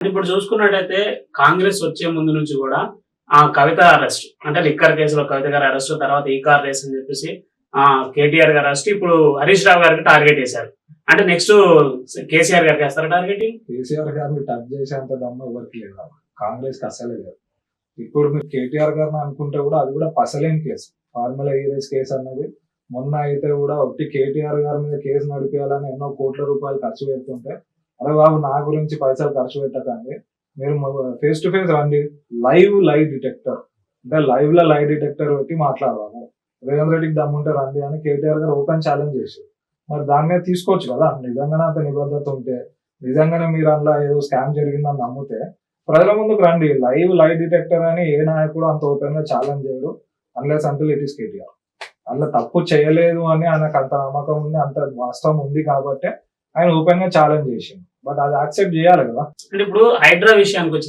ఇప్పుడు చూసుకున్నట్టయితే కాంగ్రెస్ వచ్చే ముందు నుంచి కూడా ఆ కవిత అరెస్ట్ అంటే లిక్కర్ కేసులో కవిత గారి అరెస్ట్, తర్వాత ఈ కార్ రేస్ అని చెప్పేసి కేటీఆర్ గారి అరెస్ట్, ఇప్పుడు హరీష్ రావు గారికి టార్గెట్ చేశారు. అంటే నెక్స్ట్ కేసీఆర్ గారికి వేస్తారా టార్గెటింగ్? కేసీఆర్ గారిని టచ్ చేసేంత దమ్ము ఎవరికి లేదు, కాంగ్రెస్ కి అసలే లేదు. ఇప్పుడు మీరు కేటీఆర్ గారిని అనుకుంటే కూడా అది కూడా పసలేని కేసు. ఫార్ములా ఈ రేస్ కేసు అన్నది మొన్న అయితే కూడా ఒకటి కేటీఆర్ గారి మీద కేసు నడిపేయాలని ఎన్నో కోట్ల రూపాయలు ఖర్చు పెడుతుంటే, అరే బాబు నా గురించి పైసలు ఖర్చు పెట్టకండి, మీరు ఫేస్ టు ఫేస్ రండి, లైవ్ డిటెక్టర్ అంటే లైవ్ లో లైవ్ డిటెక్టర్ పెట్టి మాట్లాడదాము, రేవంత్ రెడ్డికి దమ్ముంటే రండి అని కేటీఆర్ గారు ఓపెన్ ఛాలెంజ్ చేశారు. మరి దాని మీద తీసుకోవచ్చు కదా, నిజంగానే అంత నిబద్ధత ఉంటే, నిజంగానే మీరు అందులో ఏదో స్కామ్ జరిగిందని నమ్మితే ప్రజల ముందుకు రండి. లైవ్ డిటెక్టర్ అని ఏ నాయకుడు అంత ఓపెన్ గా ఛాలెంజ్ చేయడు unless until it is KTR. అందులో తప్పు చేయలేదు అని ఆయనకు అంత నమ్మకం ఉంది, అంత వాస్తవం ఉంది కాబట్టి ఆయన ఓపెన్ గా ఛాలెంజ్ చేసిండు. బట్ అది యాక్సెప్ట్ చేయాలి కదా. అంటే ఇప్పుడు హైడ్రా విషయానికి వచ్చి